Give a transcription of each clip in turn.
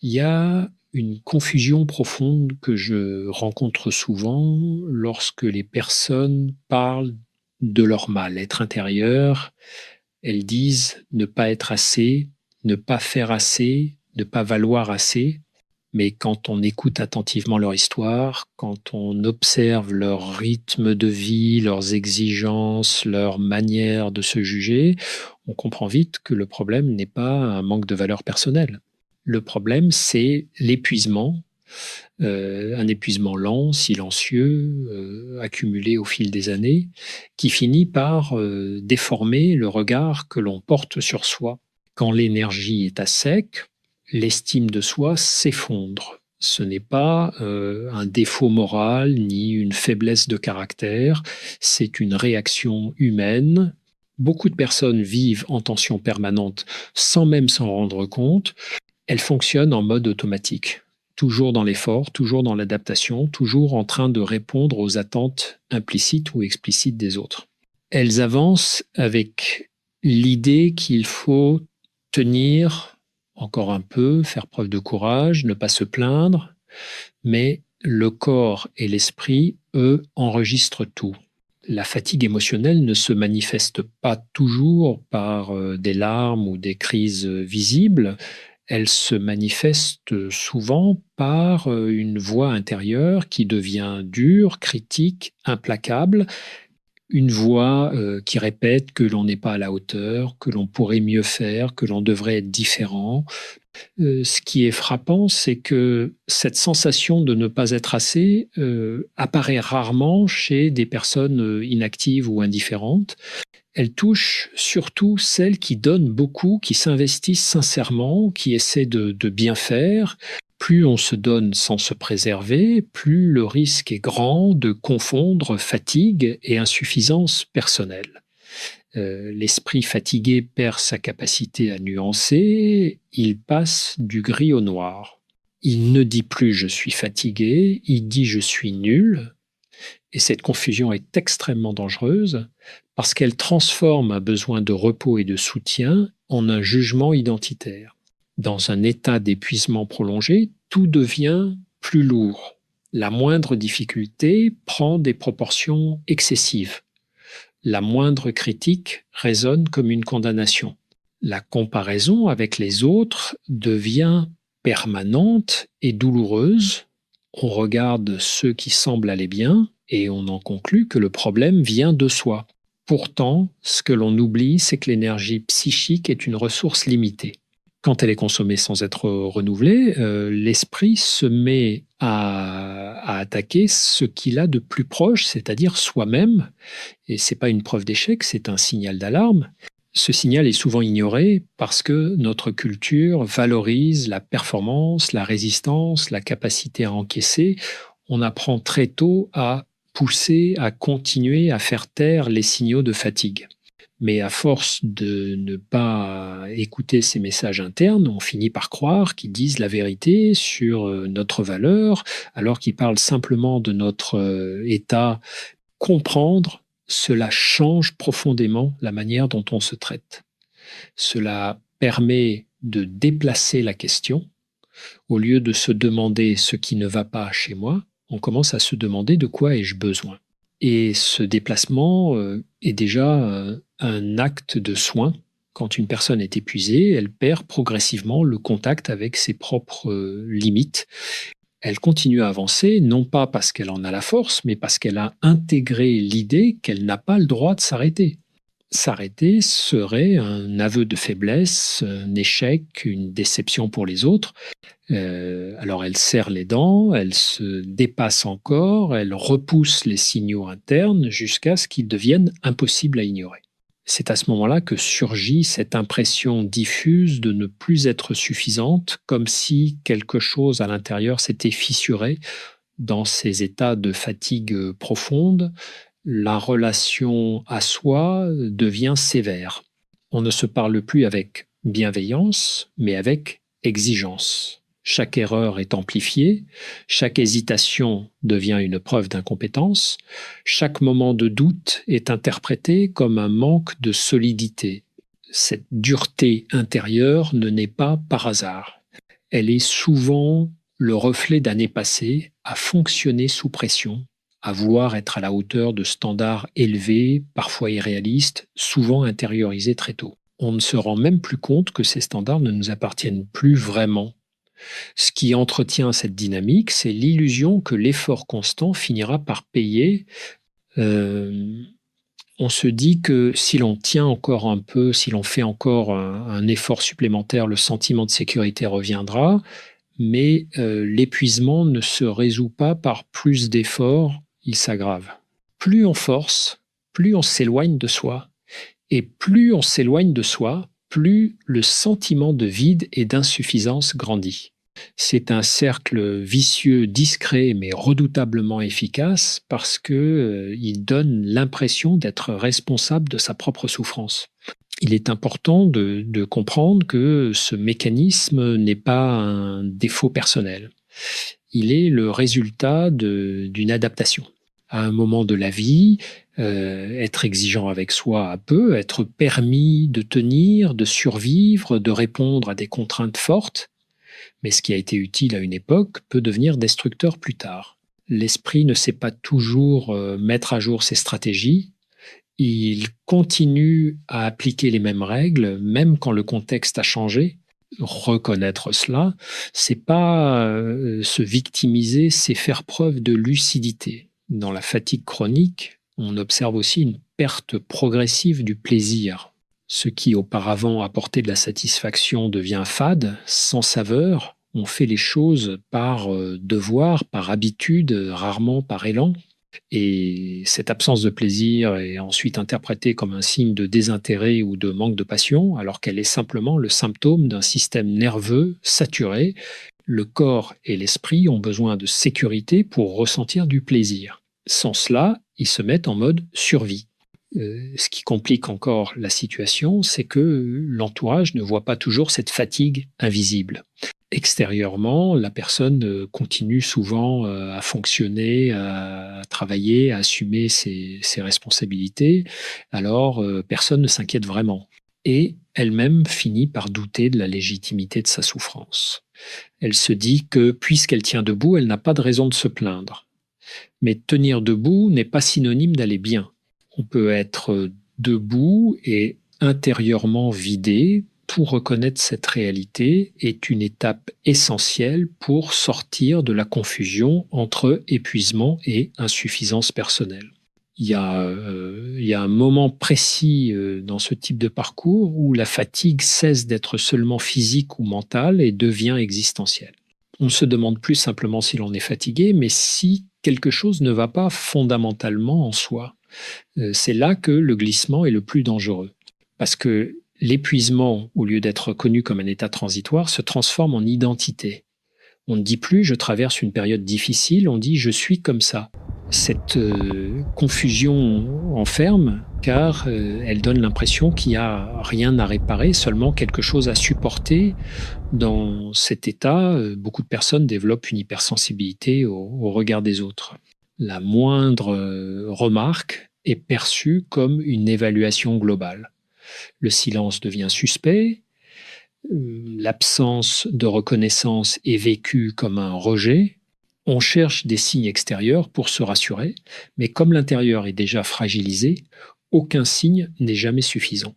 Il y a une confusion profonde que je rencontre souvent lorsque les personnes parlent de leur mal-être intérieur. Elles disent ne pas être assez, ne pas faire assez, ne pas valoir assez. Mais quand on écoute attentivement leur histoire, quand on observe leur rythme de vie, leurs exigences, leur manière de se juger, on comprend vite que le problème n'est pas un manque de valeur personnelle. Le problème, c'est l'épuisement, un épuisement lent, silencieux, accumulé au fil des années, qui finit par déformer le regard que l'on porte sur soi. Quand l'énergie est à sec, l'estime de soi s'effondre. Ce n'est pas un défaut moral ni une faiblesse de caractère, c'est une réaction humaine. Beaucoup de personnes vivent en tension permanente sans même s'en rendre compte. Elles fonctionnent en mode automatique, toujours dans l'effort, toujours dans l'adaptation, toujours en train de répondre aux attentes implicites ou explicites des autres. Elles avancent avec l'idée qu'il faut tenir encore un peu, faire preuve de courage, ne pas se plaindre, mais le corps et l'esprit, eux, enregistrent tout. La fatigue émotionnelle ne se manifeste pas toujours par des larmes ou des crises visibles, elle se manifeste souvent par une voix intérieure qui devient dure, critique, implacable, une voix qui répète que l'on n'est pas à la hauteur, que l'on pourrait mieux faire, que l'on devrait être différent. Ce qui est frappant, c'est que cette sensation de ne pas être assez apparaît rarement chez des personnes inactives ou indifférentes. Elle touche surtout celles qui donnent beaucoup, qui s'investissent sincèrement, qui essaient de bien faire. Plus on se donne sans se préserver, plus le risque est grand de confondre fatigue et insuffisance personnelle. L'esprit fatigué perd sa capacité à nuancer, il passe du gris au noir. Il ne dit plus je suis fatigué, il dit je suis nul. Et cette confusion est extrêmement dangereuse parce qu'elle transforme un besoin de repos et de soutien en un jugement identitaire. Dans un état d'épuisement prolongé, tout devient plus lourd. La moindre difficulté prend des proportions excessives. La moindre critique résonne comme une condamnation. La comparaison avec les autres devient permanente et douloureuse. On regarde ceux qui semblent aller bien et on en conclut que le problème vient de soi. Pourtant, ce que l'on oublie, c'est que l'énergie psychique est une ressource limitée. Quand elle est consommée sans être renouvelée, l'esprit se met à attaquer ce qu'il a de plus proche, c'est-à-dire soi-même. Et ce n'est pas une preuve d'échec, c'est un signal d'alarme. Ce signal est souvent ignoré parce que notre culture valorise la performance, la résistance, la capacité à encaisser. On apprend très tôt à pousser, à continuer à faire taire les signaux de fatigue. Mais à force de ne pas écouter ces messages internes, on finit par croire qu'ils disent la vérité sur notre valeur, alors qu'ils parlent simplement de notre état. Comprendre, cela change profondément la manière dont on se traite. Cela permet de déplacer la question. Au lieu de se demander ce qui ne va pas chez moi, on commence à se demander de quoi ai-je besoin. Et ce déplacement est déjà un acte de soin. Quand une personne est épuisée, elle perd progressivement le contact avec ses propres limites. Elle continue à avancer, non pas parce qu'elle en a la force, mais parce qu'elle a intégré l'idée qu'elle n'a pas le droit de s'arrêter. S'arrêter serait un aveu de faiblesse, un échec, une déception pour les autres. Alors elle serre les dents, elle se dépasse encore, elle repousse les signaux internes jusqu'à ce qu'ils deviennent impossibles à ignorer. C'est à ce moment-là que surgit cette impression diffuse de ne plus être suffisante, comme si quelque chose à l'intérieur s'était fissuré dans ces états de fatigue profonde. La relation à soi devient sévère. On ne se parle plus avec bienveillance, mais avec exigence. Chaque erreur est amplifiée, chaque hésitation devient une preuve d'incompétence, chaque moment de doute est interprété comme un manque de solidité. Cette dureté intérieure ne naît pas par hasard. elle est souvent le reflet d'années passées à fonctionner sous pression, à vouloir être à la hauteur de standards élevés, parfois irréalistes, souvent intériorisés très tôt. On ne se rend même plus compte que ces standards ne nous appartiennent plus vraiment. Ce qui entretient cette dynamique, c'est l'illusion que l'effort constant finira par payer. On se dit que si l'on tient encore un peu, si l'on fait encore un effort supplémentaire, le sentiment de sécurité reviendra, mais l'épuisement ne se résout pas par plus d'efforts, il s'aggrave. Plus on force, plus on s'éloigne de soi, et plus on s'éloigne de soi, plus le sentiment de vide et d'insuffisance grandit. C'est un cercle vicieux, discret, mais redoutablement efficace parce qu'il donne l'impression d'être responsable de sa propre souffrance. Il est important de comprendre que ce mécanisme n'est pas un défaut personnel. Il est le résultat d'une adaptation. À un moment de la vie, être exigeant avec soi peut être permis de tenir, de survivre, de répondre à des contraintes fortes, mais ce qui a été utile à une époque peut devenir destructeur plus tard. L'esprit ne sait pas toujours mettre à jour ses stratégies. Il continue à appliquer les mêmes règles, même quand le contexte a changé. Reconnaître cela, c'est pas se victimiser, c'est faire preuve de lucidité. Dans la fatigue chronique, on observe aussi une perte progressive du plaisir. Ce qui auparavant apportait de la satisfaction devient fade, sans saveur. On fait les choses par devoir, par habitude, rarement par élan. Et cette absence de plaisir est ensuite interprétée comme un signe de désintérêt ou de manque de passion, alors qu'elle est simplement le symptôme d'un système nerveux saturé. Le corps et l'esprit ont besoin de sécurité pour ressentir du plaisir. Sans cela, ils se mettent en mode survie. Ce qui complique encore la situation, c'est que l'entourage ne voit pas toujours cette fatigue invisible. Extérieurement, la personne continue souvent à fonctionner, à travailler, à assumer ses responsabilités, alors personne ne s'inquiète vraiment. Et elle-même finit par douter de la légitimité de sa souffrance. Elle se dit que puisqu'elle tient debout, elle n'a pas de raison de se plaindre. Mais tenir debout n'est pas synonyme d'aller bien. On peut être debout et intérieurement vidé. Pour reconnaître cette réalité est une étape essentielle pour sortir de la confusion entre épuisement et insuffisance personnelle. Il y a un moment précis dans ce type de parcours où la fatigue cesse d'être seulement physique ou mentale et devient existentielle. On ne se demande plus simplement si l'on est fatigué, mais si quelque chose ne va pas fondamentalement en soi. C'est là que le glissement est le plus dangereux. Parce que l'épuisement, au lieu d'être connu comme un état transitoire, se transforme en identité. On ne dit plus « je traverse une période difficile », on dit « je suis comme ça ». Cette confusion enferme car elle donne l'impression qu'il n'y a rien à réparer, seulement quelque chose à supporter. Dans cet état, beaucoup de personnes développent une hypersensibilité au regard des autres. La moindre remarque est perçue comme une évaluation globale. Le silence devient suspect, l'absence de reconnaissance est vécue comme un rejet. On cherche des signes extérieurs pour se rassurer, mais comme l'intérieur est déjà fragilisé, aucun signe n'est jamais suffisant.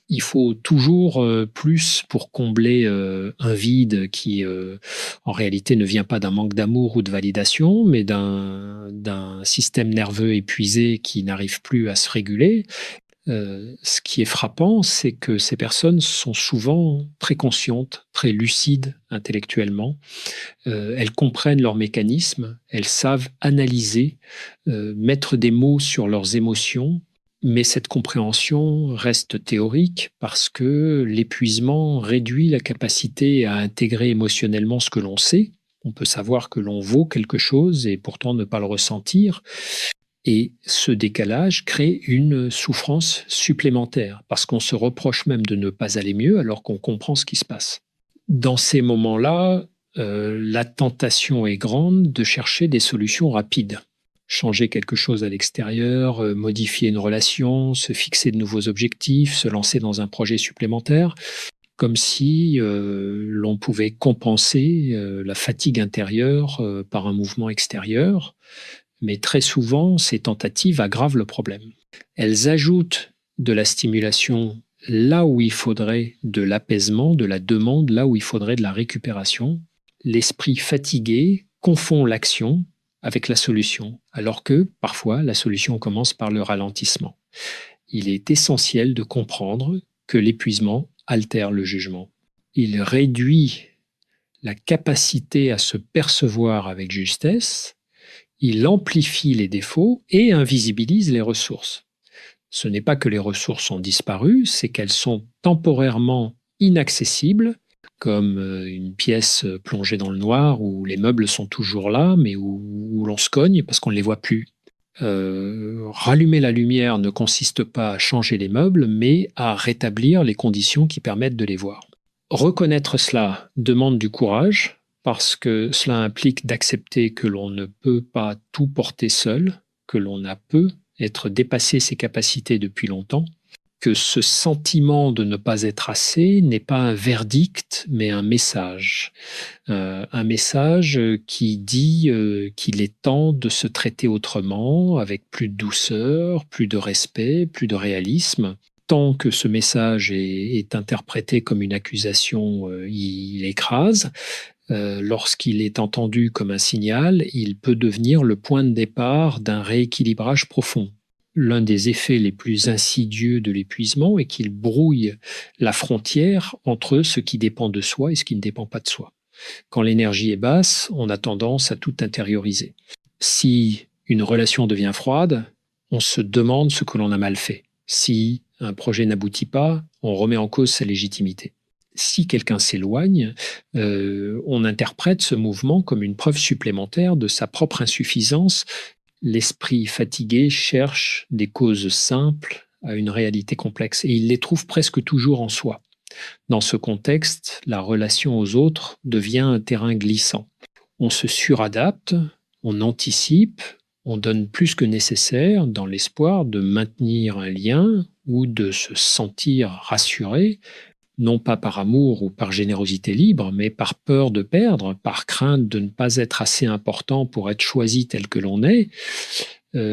Il faut toujours plus pour combler un vide qui, en réalité, ne vient pas d'un manque d'amour ou de validation, mais d'un système nerveux épuisé qui n'arrive plus à se réguler. Ce qui est frappant, c'est que ces personnes sont souvent très conscientes, très lucides intellectuellement. Elles comprennent leurs mécanismes, elles savent analyser, mettre des mots sur leurs émotions, mais cette compréhension reste théorique parce que l'épuisement réduit la capacité à intégrer émotionnellement ce que l'on sait. On peut savoir que l'on vaut quelque chose et pourtant ne pas le ressentir. Et ce décalage crée une souffrance supplémentaire parce qu'on se reproche même de ne pas aller mieux alors qu'on comprend ce qui se passe. Dans ces moments-là, la tentation est grande de chercher des solutions rapides. Changer quelque chose à l'extérieur, modifier une relation, se fixer de nouveaux objectifs, se lancer dans un projet supplémentaire. comme si l'on pouvait compenser la fatigue intérieure par un mouvement extérieur. Mais très souvent, ces tentatives aggravent le problème. Elles ajoutent de la stimulation là où il faudrait de l'apaisement, de la demande, là où il faudrait de la récupération. L'esprit fatigué confond l'action avec la solution, alors que parfois la solution commence par le ralentissement. Il est essentiel de comprendre que l'épuisement altère le jugement. Il réduit la capacité à se percevoir avec justesse, il amplifie les défauts et invisibilise les ressources. Ce n'est pas que les ressources ont disparu, c'est qu'elles sont temporairement inaccessibles, comme une pièce plongée dans le noir où les meubles sont toujours là, mais où l'on se cogne parce qu'on ne les voit plus. Rallumer la lumière ne consiste pas à changer les meubles, mais à rétablir les conditions qui permettent de les voir. Reconnaître cela demande du courage, parce que cela implique d'accepter que l'on ne peut pas tout porter seul, que l'on a peu être dépassé ses capacités depuis longtemps, que ce sentiment de ne pas être assez n'est pas un verdict, mais un message. Un message qui dit qu'il est temps de se traiter autrement, avec plus de douceur, plus de respect, plus de réalisme. Tant que ce message est interprété comme une accusation, il écrase. Lorsqu'il est entendu comme un signal, il peut devenir le point de départ d'un rééquilibrage profond. L'un des effets les plus insidieux de l'épuisement est qu'il brouille la frontière entre ce qui dépend de soi et ce qui ne dépend pas de soi. Quand l'énergie est basse, on a tendance à tout intérioriser. Si une relation devient froide, on se demande ce que l'on a mal fait. Si un projet n'aboutit pas, on remet en cause sa légitimité. Si quelqu'un s'éloigne, on interprète ce mouvement comme une preuve supplémentaire de sa propre insuffisance. L'esprit fatigué cherche des causes simples à une réalité complexe et il les trouve presque toujours en soi. Dans ce contexte, la relation aux autres devient un terrain glissant. On se suradapte, on anticipe, on donne plus que nécessaire dans l'espoir de maintenir un lien ou de se sentir rassuré, non pas par amour ou par générosité libre, mais par peur de perdre, par crainte de ne pas être assez important pour être choisi tel que l'on est.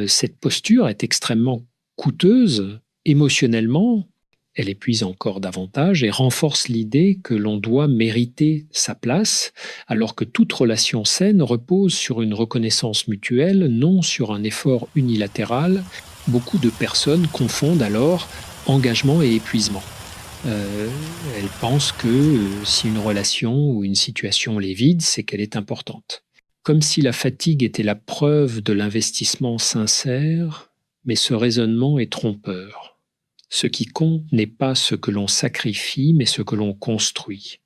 Cette posture est extrêmement coûteuse émotionnellement. Elle épuise encore davantage et renforce l'idée que l'on doit mériter sa place, alors que toute relation saine repose sur une reconnaissance mutuelle, non sur un effort unilatéral. Beaucoup de personnes confondent alors engagement et épuisement. Elles pensent que si une relation ou une situation les vide, c'est qu'elle est importante. Comme si la fatigue était la preuve de l'investissement sincère, mais ce raisonnement est trompeur. Ce qui compte n'est pas ce que l'on sacrifie, mais ce que l'on construit.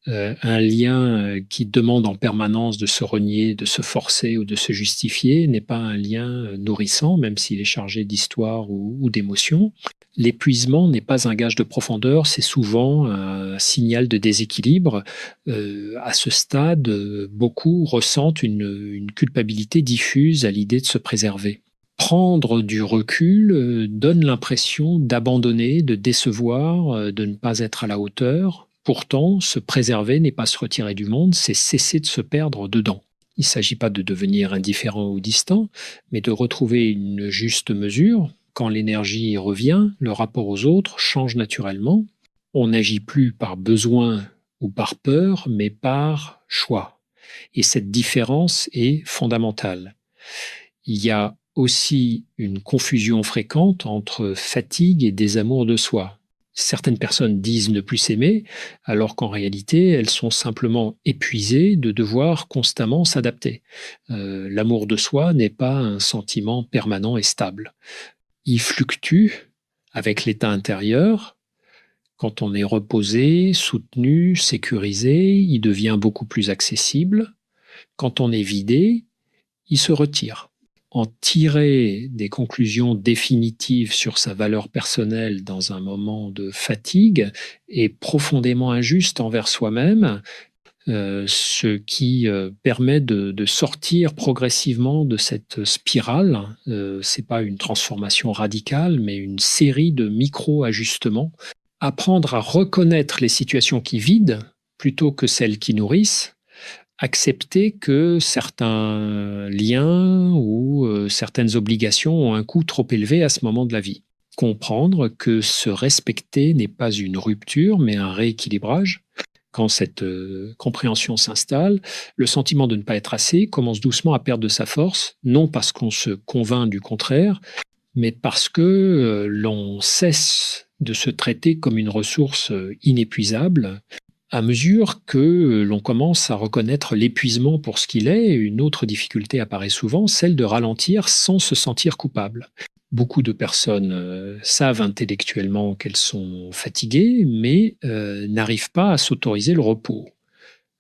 Un lien qui demande en permanence de se renier, de se forcer ou de se justifier n'est pas un lien nourrissant, même s'il est chargé d'histoire ou d'émotions. L'épuisement n'est pas un gage de profondeur, c'est souvent un signal de déséquilibre. À ce stade, beaucoup ressentent une culpabilité diffuse à l'idée de se préserver. Prendre du recul donne l'impression d'abandonner, de décevoir, de ne pas être à la hauteur. Pourtant, se préserver n'est pas se retirer du monde, c'est cesser de se perdre dedans. Il ne s'agit pas de devenir indifférent ou distant, mais de retrouver une juste mesure. Quand l'énergie revient, le rapport aux autres change naturellement. On n'agit plus par besoin ou par peur, mais par choix. Et cette différence est fondamentale. Il y a aussi une confusion fréquente entre fatigue et désamour de soi. Certaines personnes disent ne plus s'aimer, alors qu'en réalité, elles sont simplement épuisées de devoir constamment s'adapter. L'amour de soi n'est pas un sentiment permanent et stable. Il fluctue avec l'état intérieur. Quand on est reposé, soutenu, sécurisé, il devient beaucoup plus accessible. Quand on est vidé, il se retire. En tirer des conclusions définitives sur sa valeur personnelle dans un moment de fatigue est profondément injuste envers soi-même, ce qui permet de sortir progressivement de cette spirale. C'est pas une transformation radicale, mais une série de micro-ajustements Apprendre à reconnaître les situations qui vident plutôt que celles qui nourrissent. Accepter que certains liens ou certaines obligations ont un coût trop élevé à ce moment de la vie. Comprendre que se respecter n'est pas une rupture, mais un rééquilibrage. Quand cette compréhension s'installe, le sentiment de ne pas être assez commence doucement à perdre de sa force, non parce qu'on se convainc du contraire, mais parce que l'on cesse de se traiter comme une ressource inépuisable. À mesure que l'on commence à reconnaître l'épuisement pour ce qu'il est, une autre difficulté apparaît souvent, celle de ralentir sans se sentir coupable. Beaucoup de personnes savent intellectuellement qu'elles sont fatiguées, mais n'arrivent pas à s'autoriser le repos.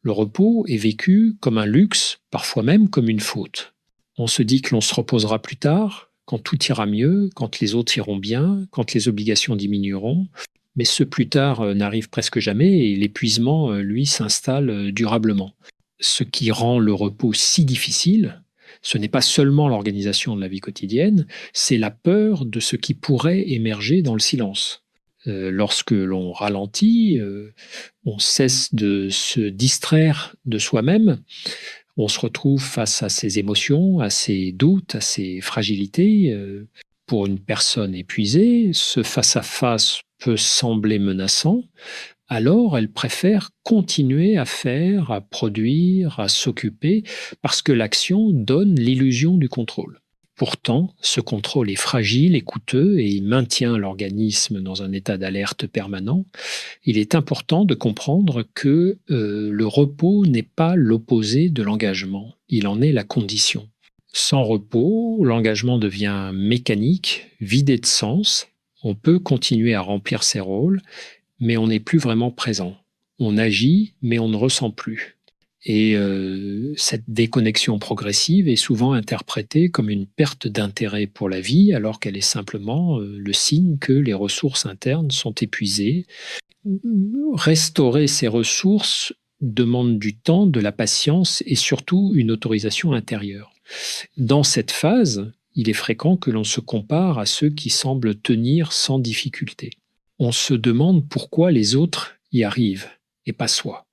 Le repos est vécu comme un luxe, parfois même comme une faute. On se dit que l'on se reposera plus tard, quand tout ira mieux, quand les autres iront bien, quand les obligations diminueront. Mais ce plus tard n'arrive presque jamais et l'épuisement, lui, s'installe durablement. Ce qui rend le repos si difficile, ce n'est pas seulement l'organisation de la vie quotidienne, c'est la peur de ce qui pourrait émerger dans le silence. Lorsque l'on ralentit, on cesse de se distraire de soi-même, on se retrouve face à ses émotions, à ses doutes, à ses fragilités. Pour une personne épuisée, ce face-à-face peut sembler menaçant, alors elle préfère continuer à faire, à produire, à s'occuper, parce que l'action donne l'illusion du contrôle. Pourtant, ce contrôle est fragile et coûteux et il maintient l'organisme dans un état d'alerte permanent. Il est important de comprendre que le repos n'est pas l'opposé de l'engagement, il en est la condition. Sans repos, l'engagement devient mécanique, vidé de sens. On peut continuer à remplir ses rôles, mais on n'est plus vraiment présent. On agit, mais on ne ressent plus. Et cette déconnexion progressive est souvent interprétée comme une perte d'intérêt pour la vie, alors qu'elle est simplement le signe que les ressources internes sont épuisées. Restaurer ces ressources demande du temps, de la patience et surtout une autorisation intérieure. Dans cette phase, il est fréquent que l'on se compare à ceux qui semblent tenir sans difficulté. On se demande pourquoi les autres y arrivent et pas soi.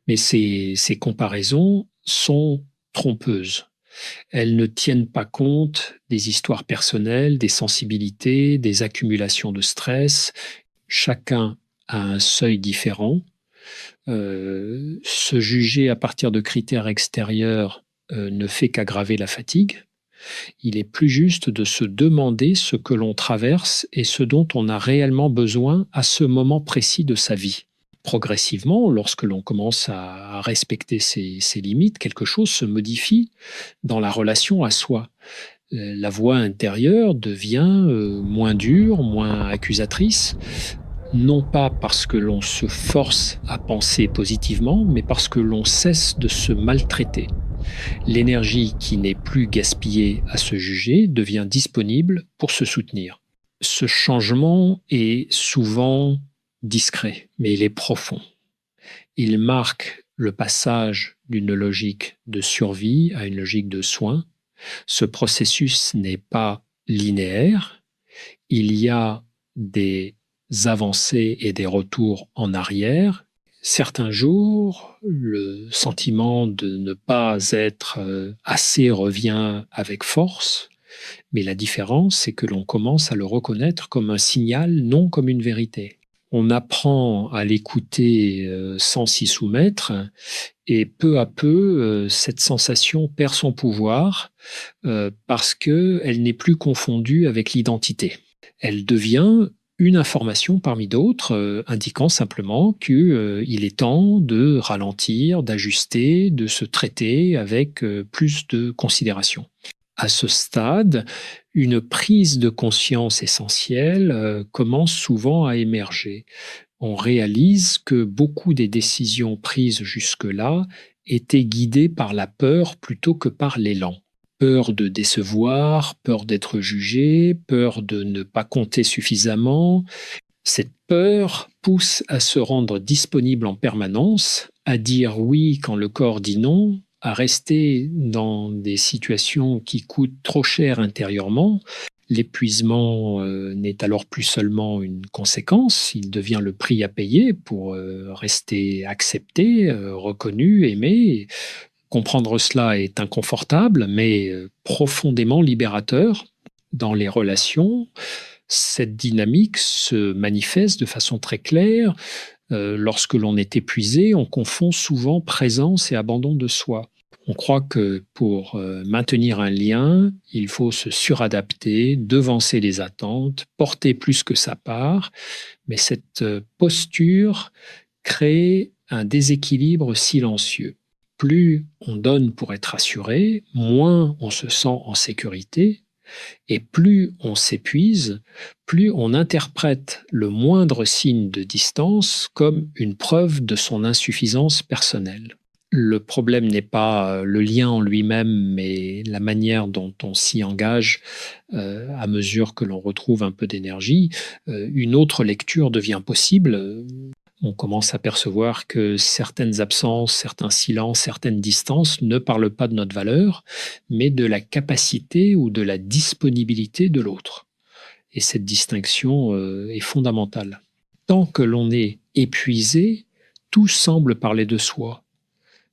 Mais ces comparaisons sont trompeuses. Elles ne tiennent pas compte des histoires personnelles, des sensibilités, des accumulations de stress. Chacun a un seuil différent. Se juger à partir de critères extérieurs ne fait qu'aggraver la fatigue. Il est plus juste de se demander ce que l'on traverse et ce dont on a réellement besoin à ce moment précis de sa vie. Progressivement, lorsque l'on commence à respecter ses limites, quelque chose se modifie dans la relation à soi. La voix intérieure devient moins dure, moins accusatrice, non pas parce que l'on se force à penser positivement, mais parce que l'on cesse de se maltraiter. L'énergie qui n'est plus gaspillée à se juger devient disponible pour se soutenir. Ce changement est souvent discret, mais il est profond. Il marque le passage d'une logique de survie à une logique de soin. Ce processus n'est pas linéaire. Il y a des avancées et des retours en arrière. Certains jours, le sentiment de ne pas être assez revient avec force, mais la différence, c'est que l'on commence à le reconnaître comme un signal, non comme une vérité. On apprend à l'écouter sans s'y soumettre et peu à peu, cette sensation perd son pouvoir parce qu'elle n'est plus confondue avec l'identité. Elle devient une information parmi d'autres indiquant simplement qu'il est temps de ralentir, d'ajuster, de se traiter avec plus de considération. À ce stade, une prise de conscience essentielle commence souvent à émerger. On réalise que beaucoup des décisions prises jusque-là étaient guidées par la peur plutôt que par l'élan. Peur de décevoir, peur d'être jugé, peur de ne pas compter suffisamment. Cette peur pousse à se rendre disponible en permanence, à dire oui quand le corps dit non, à rester dans des situations qui coûtent trop cher intérieurement. L'épuisement n'est alors plus seulement une conséquence, il devient le prix à payer pour rester accepté, reconnu, aimé. Comprendre cela est inconfortable, mais profondément libérateur. Dans les relations, cette dynamique se manifeste de façon très claire. Lorsque l'on est épuisé, on confond souvent présence et abandon de soi. On croit que pour maintenir un lien, il faut se suradapter, devancer les attentes, porter plus que sa part, mais cette posture crée un déséquilibre silencieux. Plus on donne pour être assuré, moins on se sent en sécurité, et plus on s'épuise, plus on interprète le moindre signe de distance comme une preuve de son insuffisance personnelle. Le problème n'est pas le lien en lui-même, mais la manière dont on s'y engage à mesure que l'on retrouve un peu d'énergie. Une autre lecture devient possible. On commence à percevoir que certaines absences, certains silences, certaines distances ne parlent pas de notre valeur, mais de la capacité ou de la disponibilité de l'autre. Et cette distinction est fondamentale. Tant que l'on est épuisé, tout semble parler de soi.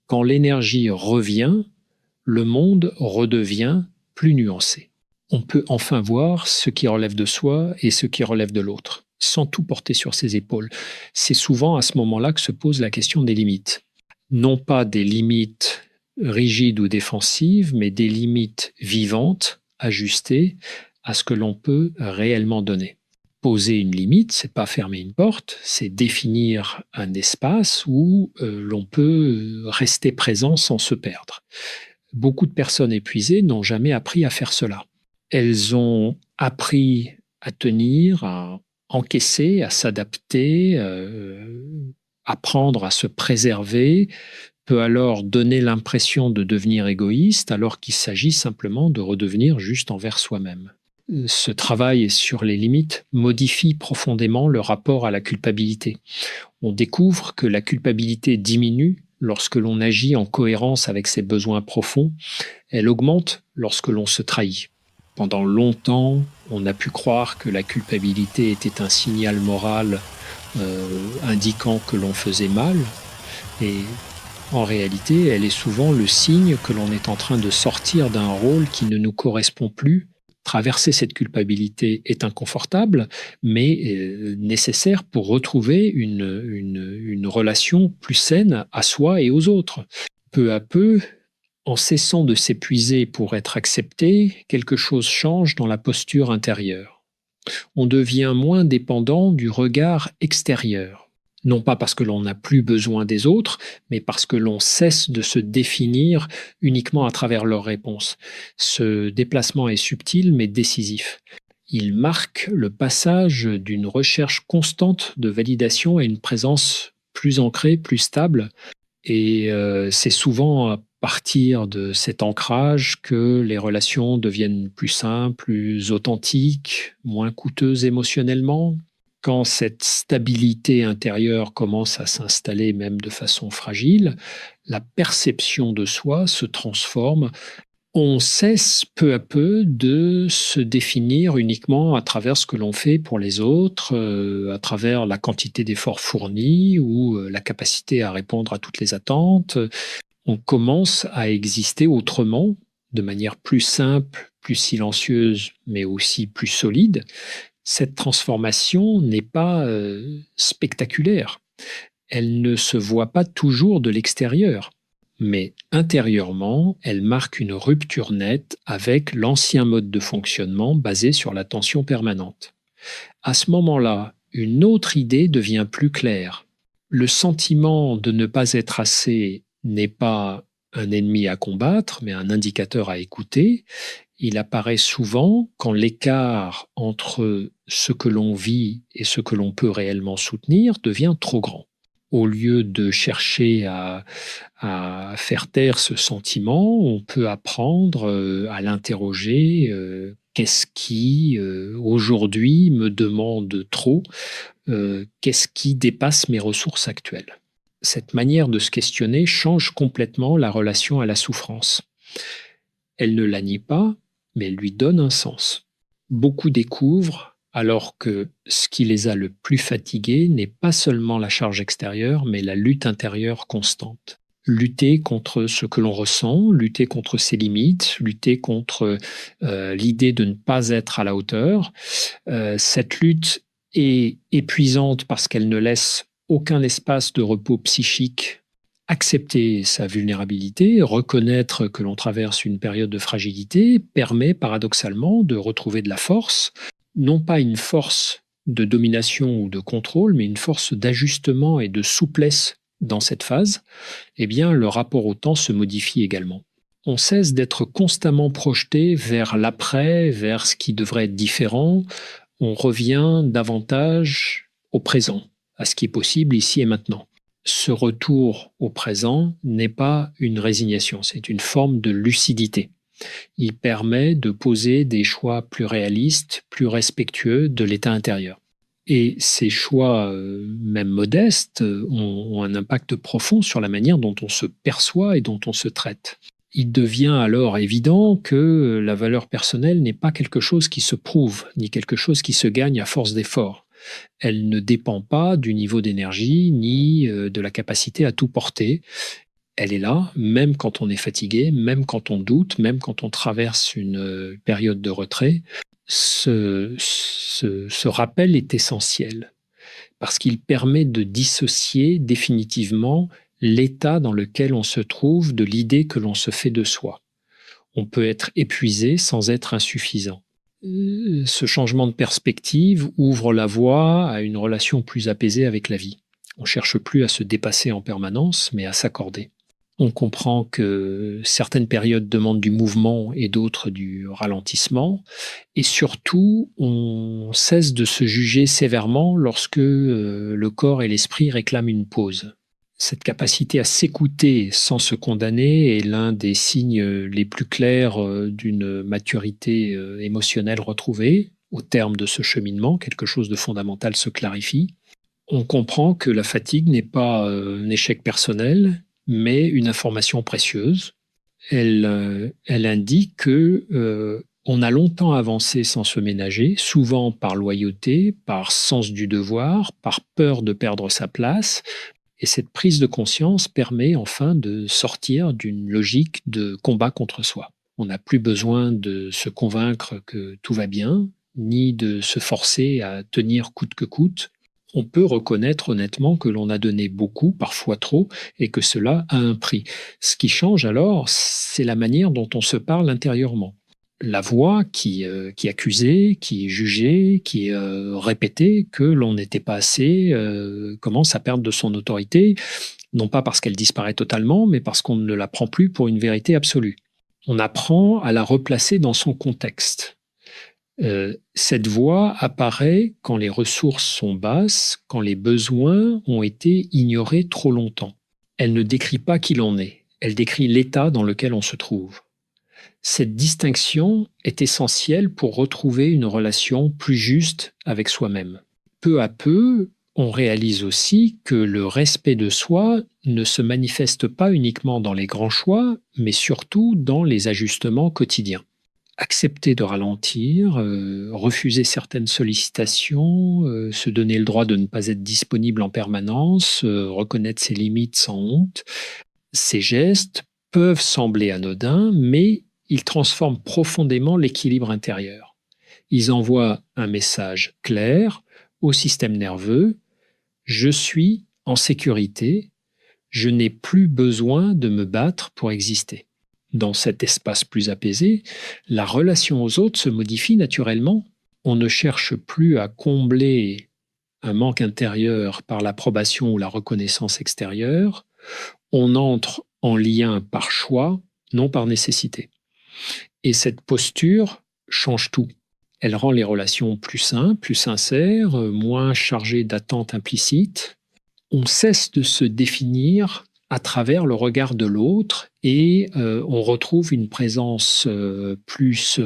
Quand l'énergie revient, le monde redevient plus nuancé. On peut enfin voir ce qui relève de soi et ce qui relève de l'autre, sans tout porter sur ses épaules. C'est souvent à ce moment-là que se pose la question des limites. Non pas des limites rigides ou défensives, mais des limites vivantes, ajustées à ce que l'on peut réellement donner. Poser une limite, c'est pas fermer une porte, c'est définir un espace où l'on peut rester présent sans se perdre. Beaucoup de personnes épuisées n'ont jamais appris à faire cela. Elles ont appris à tenir, à encaisser, à s'adapter, apprendre à se préserver, peut alors donner l'impression de devenir égoïste alors qu'il s'agit simplement de redevenir juste envers soi-même. Ce travail sur les limites modifie profondément le rapport à la culpabilité. On découvre que la culpabilité diminue lorsque l'on agit en cohérence avec ses besoins profonds. Elle augmente lorsque l'on se trahit. Pendant longtemps, on a pu croire que la culpabilité était un signal moral indiquant que l'on faisait mal. Et en réalité, elle est souvent le signe que l'on est en train de sortir d'un rôle qui ne nous correspond plus. Traverser cette culpabilité est inconfortable, mais nécessaire pour retrouver une relation plus saine à soi et aux autres. Peu à peu, en cessant de s'épuiser pour être accepté, quelque chose change dans la posture intérieure. On devient moins dépendant du regard extérieur. Non pas parce que l'on n'a plus besoin des autres, mais parce que l'on cesse de se définir uniquement à travers leurs réponses. Ce déplacement est subtil mais décisif. Il marque le passage d'une recherche constante de validation à une présence plus ancrée, plus stable. Et c'est souvent à partir de cet ancrage que les relations deviennent plus simples, plus authentiques, moins coûteuses émotionnellement. Quand cette stabilité intérieure commence à s'installer même de façon fragile, la perception de soi se transforme. On cesse peu à peu de se définir uniquement à travers ce que l'on fait pour les autres, à travers la quantité d'efforts fournis ou la capacité à répondre à toutes les attentes. On commence à exister autrement, de manière plus simple, plus silencieuse, mais aussi plus solide. Cette transformation n'est pas spectaculaire. Elle ne se voit pas toujours de l'extérieur, mais intérieurement, elle marque une rupture nette avec l'ancien mode de fonctionnement basé sur la tension permanente. À ce moment-là, une autre idée devient plus claire. Le sentiment de ne pas être assez n'est pas un ennemi à combattre, mais un indicateur à écouter. Il apparaît souvent quand l'écart entre ce que l'on vit et ce que l'on peut réellement soutenir devient trop grand. Au lieu de chercher à faire taire ce sentiment, on peut apprendre à l'interroger. Qu'est-ce qui, aujourd'hui, me demande trop? Qu'est-ce qui dépasse mes ressources actuelles? Cette manière de se questionner change complètement la relation à la souffrance. Elle ne la nie pas, mais elle lui donne un sens. beaucoup découvrent alors que ce qui les a le plus fatigués n'est pas seulement la charge extérieure, mais la lutte intérieure constante. Lutter contre ce que l'on ressent, lutter contre ses limites, lutter contre l'idée de ne pas être à la hauteur. Cette lutte est épuisante parce qu'elle ne laisse aucun espace de repos psychique. Accepter sa vulnérabilité, reconnaître que l'on traverse une période de fragilité, permet paradoxalement de retrouver de la force, non pas une force de domination ou de contrôle, mais une force d'ajustement et de souplesse dans cette phase. Eh bien, le rapport au temps se modifie également. On cesse d'être constamment projeté vers l'après, vers ce qui devrait être différent. On revient davantage au présent, à ce qui est possible ici et maintenant. Ce retour au présent n'est pas une résignation, c'est une forme de lucidité. Il permet de poser des choix plus réalistes, plus respectueux de l'état intérieur. Et ces choix, même modestes, ont un impact profond sur la manière dont on se perçoit et dont on se traite. Il devient alors évident que la valeur personnelle n'est pas quelque chose qui se prouve, ni quelque chose qui se gagne à force d'efforts. Elle ne dépend pas du niveau d'énergie ni de la capacité à tout porter. Elle est là, même quand on est fatigué, même quand on doute, même quand on traverse une période de retrait. Ce rappel est essentiel parce qu'il permet de dissocier définitivement l'état dans lequel on se trouve de l'idée que l'on se fait de soi. On peut être épuisé sans être insuffisant. Ce changement de perspective ouvre la voie à une relation plus apaisée avec la vie. On ne cherche plus à se dépasser en permanence, mais à s'accorder. On comprend que certaines périodes demandent du mouvement et d'autres du ralentissement. Et surtout, on cesse de se juger sévèrement lorsque le corps et l'esprit réclament une pause. Cette capacité à s'écouter sans se condamner est l'un des signes les plus clairs d'une maturité émotionnelle retrouvée. Au terme de ce cheminement, quelque chose de fondamental se clarifie. On comprend que la fatigue n'est pas un échec personnel, mais une information précieuse. Elle indique que on a longtemps avancé sans se ménager, souvent par loyauté, par sens du devoir, par peur de perdre sa place. Et cette prise de conscience permet enfin de sortir d'une logique de combat contre soi. On n'a plus besoin de se convaincre que tout va bien, ni de se forcer à tenir coûte que coûte. On peut reconnaître honnêtement que l'on a donné beaucoup, parfois trop, et que cela a un prix. Ce qui change alors, c'est la manière dont on se parle intérieurement. La voix qui accusait, qui jugeait, qui répétait que l'on n'était pas assez, commence à perdre de son autorité, non pas parce qu'elle disparaît totalement, mais parce qu'on ne la prend plus pour une vérité absolue. On apprend à la replacer dans son contexte. Cette voix apparaît quand les ressources sont basses, quand les besoins ont été ignorés trop longtemps. Elle ne décrit pas qui l'on est, elle décrit l'état dans lequel on se trouve. Cette distinction est essentielle pour retrouver une relation plus juste avec soi-même. Peu à peu, on réalise aussi que le respect de soi ne se manifeste pas uniquement dans les grands choix, mais surtout dans les ajustements quotidiens. Accepter de ralentir, refuser certaines sollicitations, se donner le droit de ne pas être disponible en permanence, reconnaître ses limites sans honte. Ces gestes peuvent sembler anodins, mais ils transforment profondément l'équilibre intérieur. Ils envoient un message clair au système nerveux: je suis en sécurité, je n'ai plus besoin de me battre pour exister. Dans cet espace plus apaisé, la relation aux autres se modifie naturellement. On ne cherche plus à combler un manque intérieur par l'approbation ou la reconnaissance extérieure. On entre en lien par choix, non par nécessité. Et cette posture change tout. Elle rend les relations plus simples, plus sincères, moins chargées d'attentes implicites. On cesse de se définir à travers le regard de l'autre et on retrouve une présence plus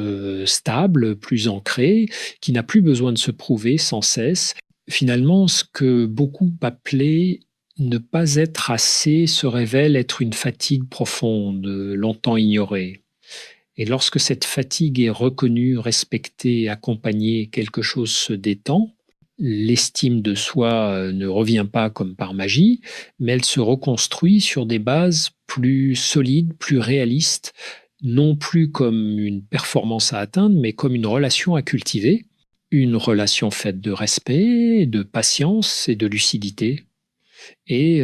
stable, plus ancrée, qui n'a plus besoin de se prouver sans cesse. Finalement, ce que beaucoup appelaient ne pas être assez se révèle être une fatigue profonde, longtemps ignorée. Et lorsque cette fatigue est reconnue, respectée, accompagnée, quelque chose se détend. L'estime de soi ne revient pas comme par magie, mais elle se reconstruit sur des bases plus solides, plus réalistes, non plus comme une performance à atteindre, mais comme une relation à cultiver, une relation faite de respect, de patience et de lucidité. Et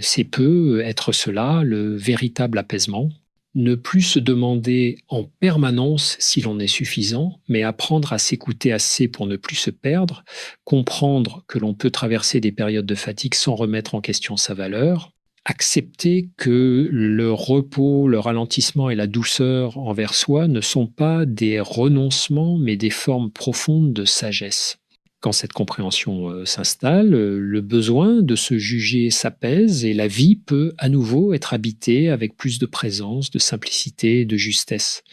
c'est peut être cela le véritable apaisement. Ne plus se demander en permanence si l'on est suffisant, mais apprendre à s'écouter assez pour ne plus se perdre, comprendre que l'on peut traverser des périodes de fatigue sans remettre en question sa valeur, accepter que le repos, le ralentissement et la douceur envers soi ne sont pas des renoncements, mais des formes profondes de sagesse. Quand cette compréhension s'installe, le besoin de se juger s'apaise et la vie peut à nouveau être habitée avec plus de présence, de simplicité et de justesse.